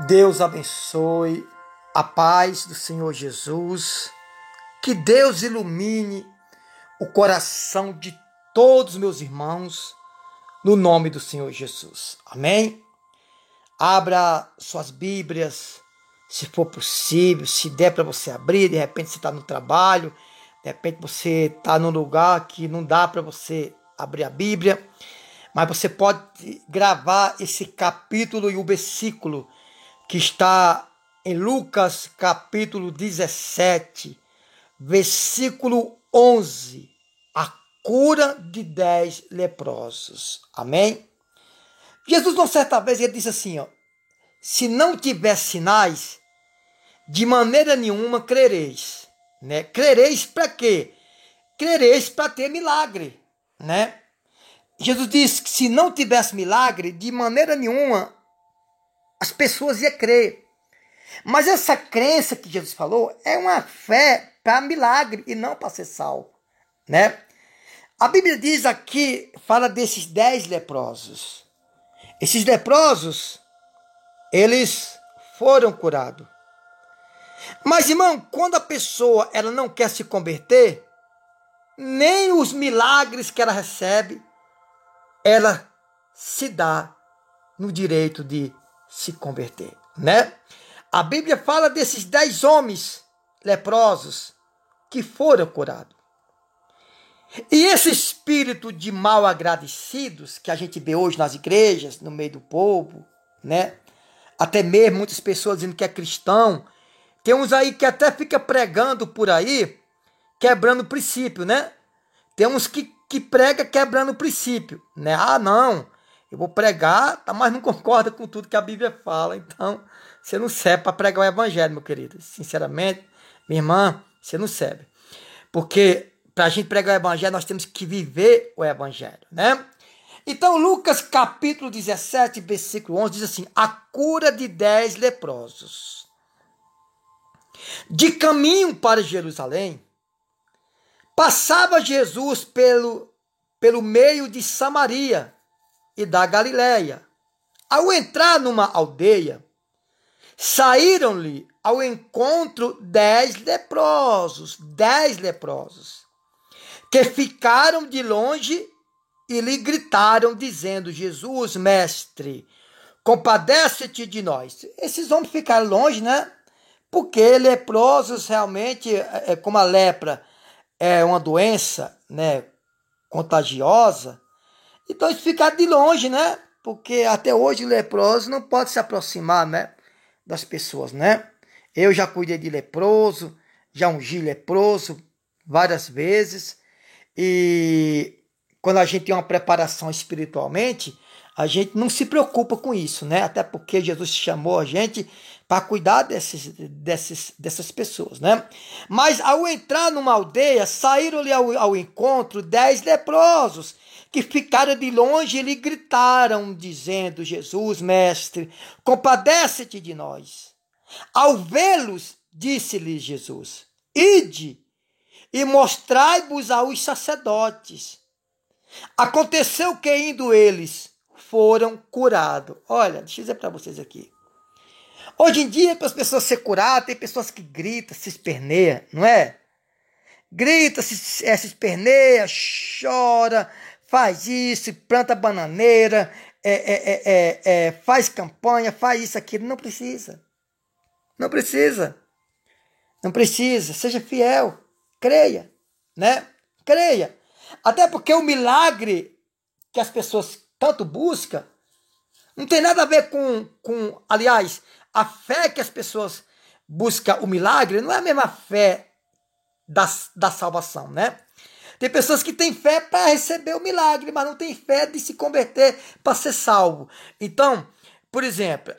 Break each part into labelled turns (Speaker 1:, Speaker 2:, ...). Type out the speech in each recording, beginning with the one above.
Speaker 1: Deus abençoe, a paz do Senhor Jesus, que Deus ilumine o coração de todos meus irmãos, no nome do Senhor Jesus. Amém? Abra suas Bíblias, se for possível, se der para você abrir, de repente você está no trabalho, de repente você está num lugar que não dá para você abrir a Bíblia, mas você pode gravar esse capítulo e o versículo que está em Lucas capítulo 17, versículo 11, a cura de 10 leprosos. Amém? Jesus, uma certa vez, ele disse assim, se não tiver sinais, de maneira nenhuma crereis. Né? Crereis para quê? Crereis para ter milagre. Né? Jesus disse que se não tivesse milagre, de maneira nenhuma as pessoas iam crer. Mas essa crença que Jesus falou é uma fé para milagre e não para ser salvo. Né? A Bíblia diz aqui, fala desses 10 leprosos. Esses leprosos, eles foram curados. Mas, irmão, quando a pessoa ela não quer se converter, nem os milagres que ela recebe, ela se dá no direito de se converter, né? A Bíblia fala desses 10 homens leprosos que foram curados. E esse espírito de mal agradecidos que a gente vê hoje nas igrejas, no meio do povo, né? Até mesmo muitas pessoas dizendo que é cristão. Tem uns aí que até fica pregando por aí, quebrando o princípio, né? Tem uns que prega quebrando o princípio, né? Ah, não, eu vou pregar, mas não concorda com tudo que a Bíblia fala. Então, você não serve para pregar o evangelho, meu querido. Sinceramente, minha irmã, você não serve. Porque para a gente pregar o evangelho, nós temos que viver o evangelho, né? Então, Lucas capítulo 17, versículo 11, diz assim, a cura de 10 leprosos. De caminho para Jerusalém, passava Jesus pelo meio de Samaria e da Galiléia. Ao entrar numa aldeia, saíram-lhe ao encontro 10 leprosos, que ficaram de longe e lhe gritaram, dizendo, Jesus, mestre, compadece-te de nós. Esses homens ficaram longe, né? Porque leprosos realmente, como a lepra é uma doença, né, contagiosa, então eles ficaram de longe, né? Porque até hoje o leproso não pode se aproximar, né, das pessoas, né? Eu já cuidei de leproso, já ungi leproso várias vezes, e quando a gente tem uma preparação espiritualmente, a gente não se preocupa com isso, né? Até porque Jesus chamou a gente para cuidar dessas pessoas, né? Mas ao entrar numa aldeia, saíram-lhe ao encontro 10 leprosos, que ficaram de longe e lhe gritaram, dizendo, Jesus, mestre, compadece-te de nós. Ao vê-los, disse-lhe Jesus, ide e mostrai-vos aos sacerdotes. Aconteceu que indo eles, foram curados. Olha, deixa eu dizer para vocês aqui. Hoje em dia, para as pessoas serem curadas, tem pessoas que gritam, se esperneiam, não é? Grita, se esperneia, chora, faz isso, planta bananeira, faz campanha, faz isso, aquilo. Não precisa. Não precisa. Não precisa. Seja fiel. Creia, né? Creia. Até porque o milagre que as pessoas tanto buscam não tem nada a ver aliás, a fé que as pessoas buscam o milagre não é a mesma fé da salvação, né? Tem pessoas que têm fé para receber o milagre, mas não tem fé de se converter para ser salvo. Então, por exemplo,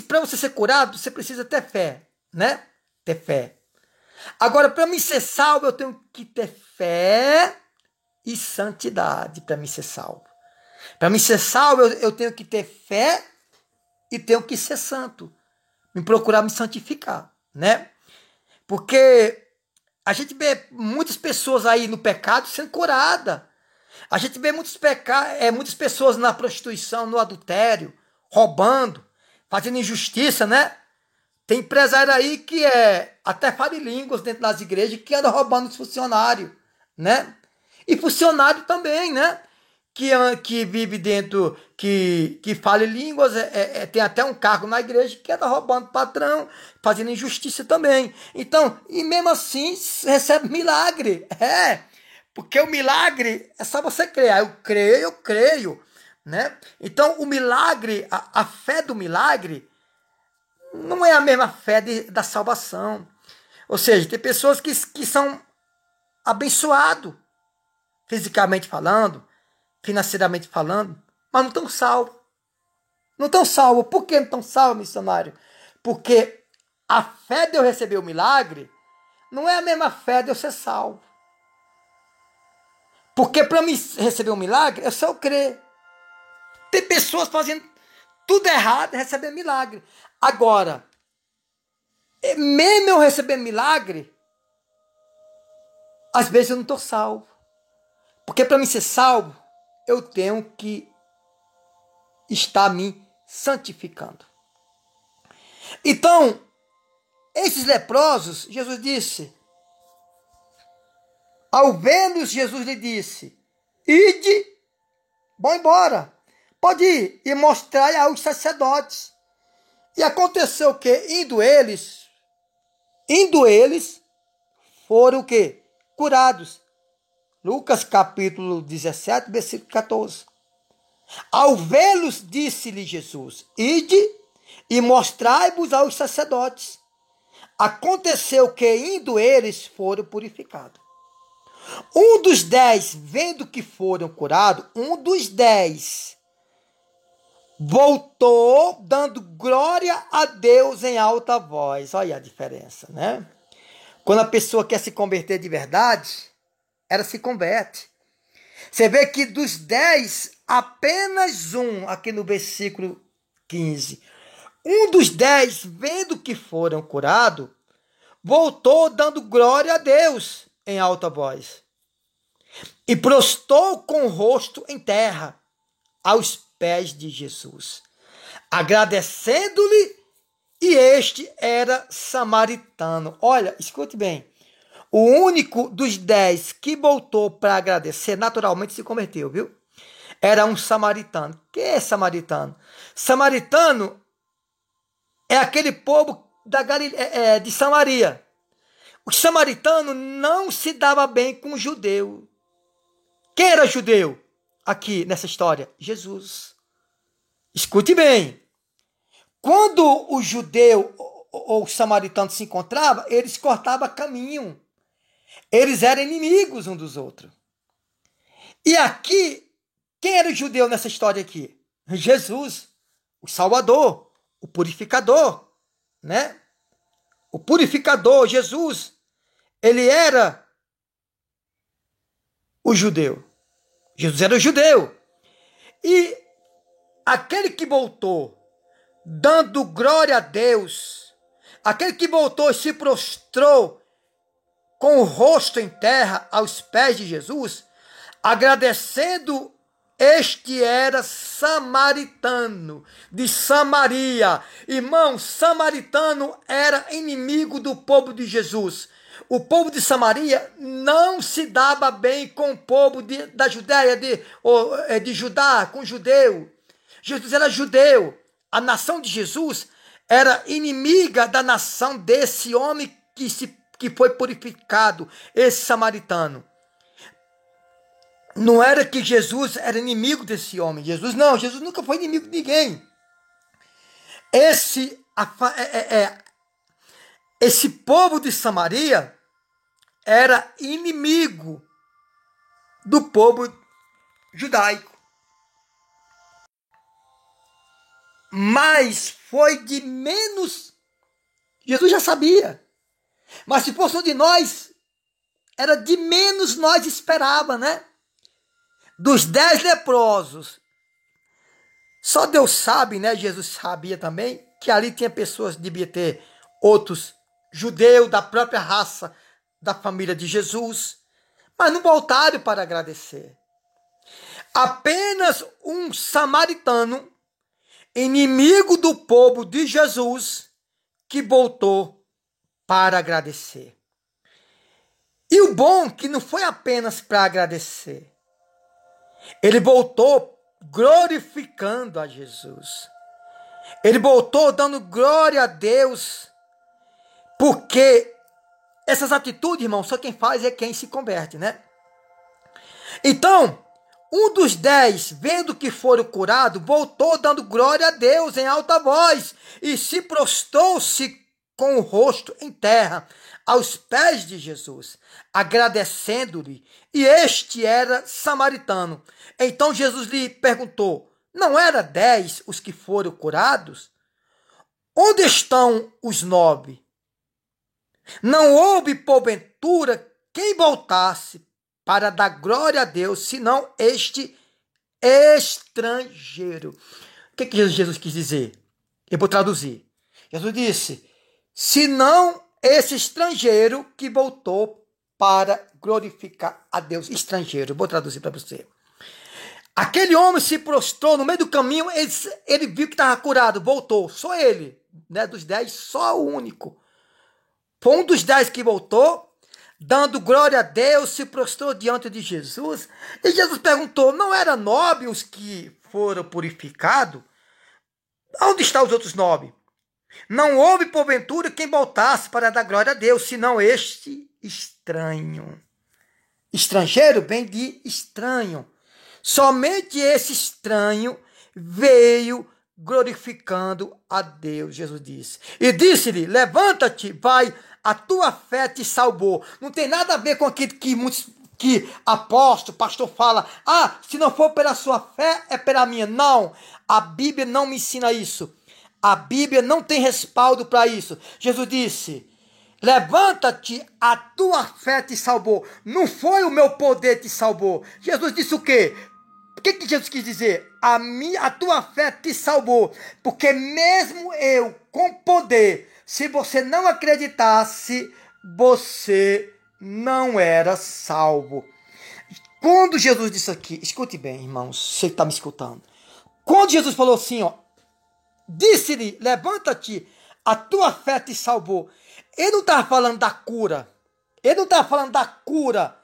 Speaker 1: para você ser curado, você precisa ter fé, né? Ter fé. Agora, para mim ser salvo, eu tenho que ter fé e santidade para me ser salvo. Para me ser salvo, eu tenho que ter fé e tenho que ser santo. Me procurar me santificar, né? Porque a gente vê muitas pessoas aí no pecado sendo curadas. A gente vê muitas pessoas na prostituição, no adultério, roubando, fazendo injustiça, né? Tem empresário aí que até fala em línguas dentro das igrejas, que anda roubando os funcionários, né? E funcionário também, né? Que vive dentro, que fala em línguas, tem até um cargo na igreja que anda roubando patrão, fazendo injustiça também. Então, e mesmo assim, recebe milagre. Porque o milagre é só você crer. Eu creio, né? Então, o milagre, a fé do milagre, não é a mesma fé da salvação. Ou seja, tem pessoas que são abençoados, fisicamente falando, financeiramente falando, mas não estão salvos. Não estão salvos. Por que não estão salvos, missionário? Porque a fé de eu receber o milagre não é a mesma fé de eu ser salvo. Porque para mim receber um milagre é só eu crer. Tem pessoas fazendo tudo errado e recebendo milagre. Agora, mesmo eu receber milagre, às vezes eu não estou salvo. Porque para mim ser salvo, eu tenho que estar me santificando. Então, esses leprosos, Jesus disse, ao vê-los, Jesus lhe disse, ide, vão embora, pode ir e mostrai aos sacerdotes. E aconteceu que, indo eles, foram o quê? Curados. Lucas capítulo 17, versículo 14. Ao vê-los, disse-lhe Jesus, ide e mostrai-vos aos sacerdotes. Aconteceu que, indo eles, foram purificados. Um dos 10, vendo que foram curados, voltou dando glória a Deus em alta voz. Olha a diferença, né? Quando a pessoa quer se converter de verdade, ela se converte. Você vê que dos 10, apenas um, aqui no versículo 15, um dos 10, vendo que foram curados, voltou dando glória a Deus em alta voz. E prostou com o rosto em terra, aos pés de Jesus, agradecendo-lhe, e este era samaritano. Olha, escute bem. O único dos 10 que voltou para agradecer, naturalmente se converteu, viu? Era um samaritano. Quem é samaritano? Samaritano é aquele povo de Samaria. O samaritano não se dava bem com o judeu. Quem era judeu aqui nessa história? Jesus. Escute bem. Quando o judeu ou o samaritano se encontrava, eles cortavam caminho. Eles eram inimigos um dos outros. E aqui, quem era o judeu nessa história aqui? Jesus, o Salvador, o purificador, né? O purificador, Jesus, ele era o judeu. Jesus era o judeu. E aquele que voltou dando glória a Deus, aquele que voltou e se prostrou com o rosto em terra aos pés de Jesus, agradecendo, este era samaritano, de Samaria. Irmão, samaritano era inimigo do povo de Jesus. O povo de Samaria não se dava bem com o povo da Judéia, de Judá, com o judeu. Jesus era judeu. A nação de Jesus era inimiga da nação desse homem que foi purificado, esse samaritano. Não era que Jesus era inimigo desse homem. Jesus nunca foi inimigo de ninguém. Esse povo de Samaria era inimigo do povo judaico. Mas foi de menos. Jesus já sabia. Mas se fosse um de nós, era de menos nós esperava, né? Dos 10 leprosos. Só Deus sabe, né? Jesus sabia também que ali tinha pessoas, devia ter outros judeus da própria raça da família de Jesus, mas não voltaram para agradecer. Apenas um samaritano, inimigo do povo de Jesus, que voltou para agradecer. E o bom que não foi apenas para agradecer. Ele voltou glorificando a Jesus. Ele voltou dando glória a Deus, porque essas atitudes, irmão, só quem faz é quem se converte, né? Então, um dos 10, vendo que foram curados, voltou dando glória a Deus em alta voz e se prostrou-se com o rosto em terra, aos pés de Jesus, agradecendo-lhe. E este era samaritano. Então Jesus lhe perguntou: não era 10 os que foram curados? Onde estão os 9? Não houve, porventura, quem voltasse para dar glória a Deus, senão este estrangeiro. O que Jesus quis dizer? Eu vou traduzir. Jesus disse: senão esse estrangeiro que voltou para glorificar a Deus. Estrangeiro, eu vou traduzir para você. Aquele homem se prostrou no meio do caminho, ele viu que estava curado, voltou. Só ele, né, dos 10, só o único. Foi um dos 10 que voltou, dando glória a Deus, se prostrou diante de Jesus. E Jesus perguntou: não eram 9 os que foram purificados? Onde estão os outros 9? Não houve, porventura, quem voltasse para dar glória a Deus, senão este estranho. Estrangeiro vem de estranho. Somente esse estranho veio glorificando a Deus, Jesus disse. E disse-lhe: levanta-te, vai, a tua fé te salvou. Não tem nada a ver com aquilo que apóstolo, pastor fala: ah, se não for pela sua fé, é pela minha. Não, a Bíblia não me ensina isso. A Bíblia não tem respaldo para isso. Jesus disse: levanta-te, a tua fé te salvou. Não foi o meu poder que te salvou. Jesus disse o quê? O que Jesus quis dizer? A tua fé te salvou. Porque mesmo eu, com poder, se você não acreditasse, você não era salvo. Quando Jesus disse aqui, escute bem, irmãos, você que está me escutando. Quando Jesus falou assim, ó, disse-lhe: levanta-te, a tua fé te salvou. Ele não estava falando da cura. Ele não estava falando da cura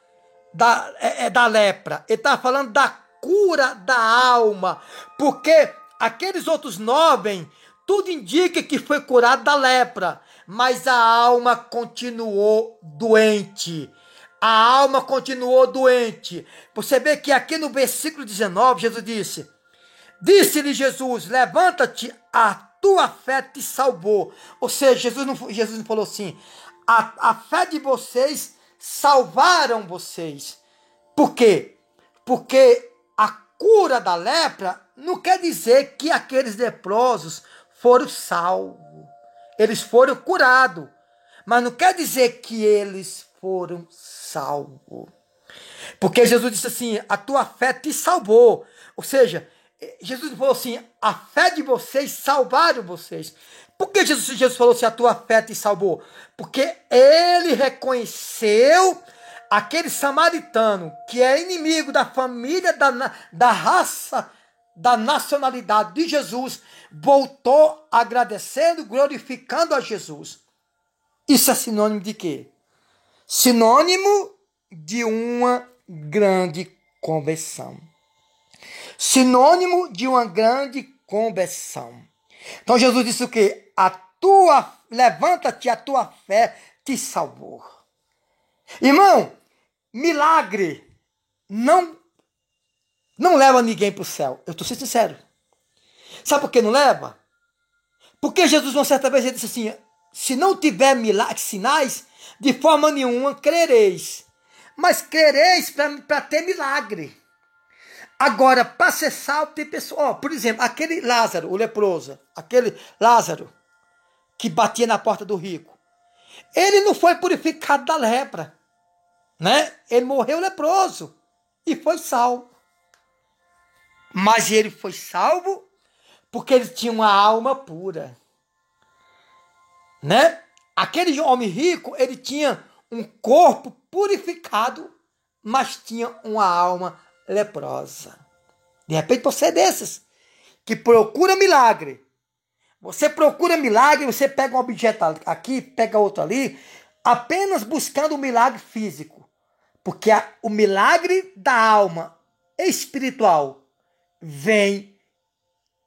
Speaker 1: da lepra. Ele estava falando da cura da alma. Porque aqueles outros 9, tudo indica que foi curado da lepra. Mas a alma continuou doente. A alma continuou doente. Você vê que aqui no versículo 19, Jesus disse: disse-lhe Jesus: levanta-te, a tua fé te salvou. Ou seja, Jesus não falou assim: a fé de vocês salvaram vocês. Por quê? Porque a cura da lepra não quer dizer que aqueles leprosos foram salvos. Eles foram curados. Mas não quer dizer que eles foram salvos. Porque Jesus disse assim: a tua fé te salvou. Ou seja, Jesus falou assim: a fé de vocês salvaram vocês. Por que Jesus falou assim: a tua fé te salvou? Porque ele reconheceu aquele samaritano que é inimigo da família, da raça, da nacionalidade de Jesus, voltou agradecendo, glorificando a Jesus. Isso é sinônimo de quê? Sinônimo de uma grande conversão. Sinônimo de uma grande conversão. Então Jesus disse o quê? Levanta-te, a tua fé te salvou. Irmão, milagre não leva ninguém para o céu. Eu estou sendo sincero. Sabe por que não leva? Porque Jesus uma certa vez ele disse assim: se não tiver milagres, sinais, de forma nenhuma crereis. Mas crereis para ter milagre. Agora, para ser salvo, tem pessoa, por exemplo, aquele Lázaro, o leproso, aquele Lázaro que batia na porta do rico, ele não foi purificado da lepra, né? Ele morreu leproso e foi salvo. Mas ele foi salvo porque ele tinha uma alma pura, né? Aquele homem rico, ele tinha um corpo purificado, mas tinha uma alma leprosa. De repente você é desses que procura milagre. Você procura milagre, você pega um objeto aqui, pega outro ali, apenas buscando o milagre físico. Porque o milagre da alma espiritual vem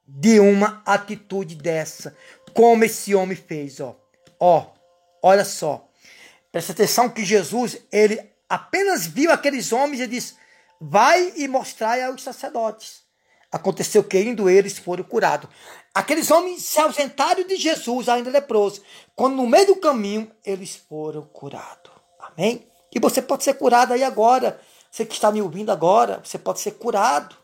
Speaker 1: de uma atitude dessa, como esse homem fez, olha só. Presta atenção que Jesus, ele apenas viu aqueles homens e disse, vai e mostrai aos sacerdotes. Aconteceu que indo eles foram curados. Aqueles homens se ausentaram de Jesus, ainda leprosos. Quando no meio do caminho, eles foram curados. Amém? E você pode ser curado aí agora. Você que está me ouvindo agora, você pode ser curado.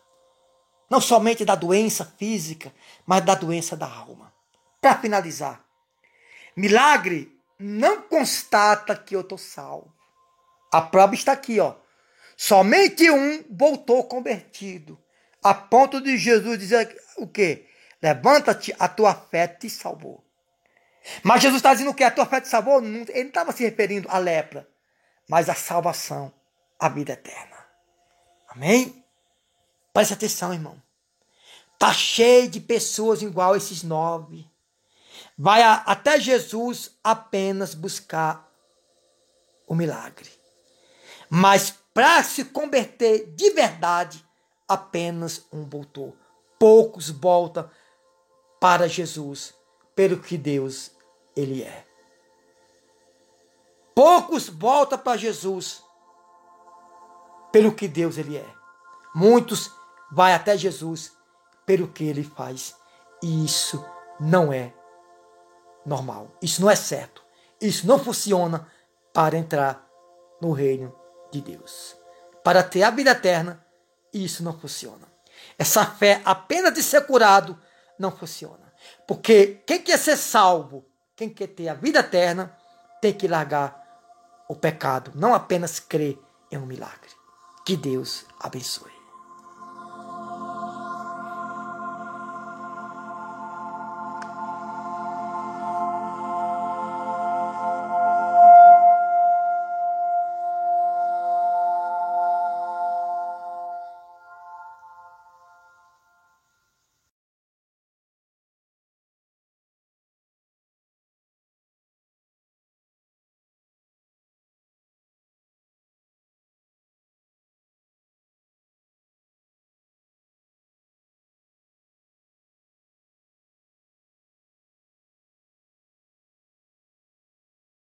Speaker 1: Não somente da doença física, mas da doença da alma. Para finalizar, milagre não constata que eu estou salvo. A prova está aqui, Somente um voltou convertido. A ponto de Jesus dizer o quê? Levanta-te, a tua fé te salvou. Mas Jesus está dizendo o quê? A tua fé te salvou? Ele não estava se referindo à lepra, mas à salvação, à vida eterna. Amém? Preste atenção, irmão. Está cheio de pessoas igual a esses 9. Vai até Jesus apenas buscar o milagre. Mas para se converter de verdade, apenas um voltou. Poucos voltam para Jesus, pelo que Deus ele é. Poucos voltam para Jesus, pelo que Deus ele é. Muitos vão até Jesus, pelo que ele faz. E isso não é normal. Isso não é certo. Isso não funciona para entrar no reino de Deus. Para ter a vida eterna, isso não funciona. Essa fé apenas de ser curado não funciona. Porque quem quer ser salvo, quem quer ter a vida eterna, tem que largar o pecado. Não apenas crer em um milagre. Que Deus abençoe.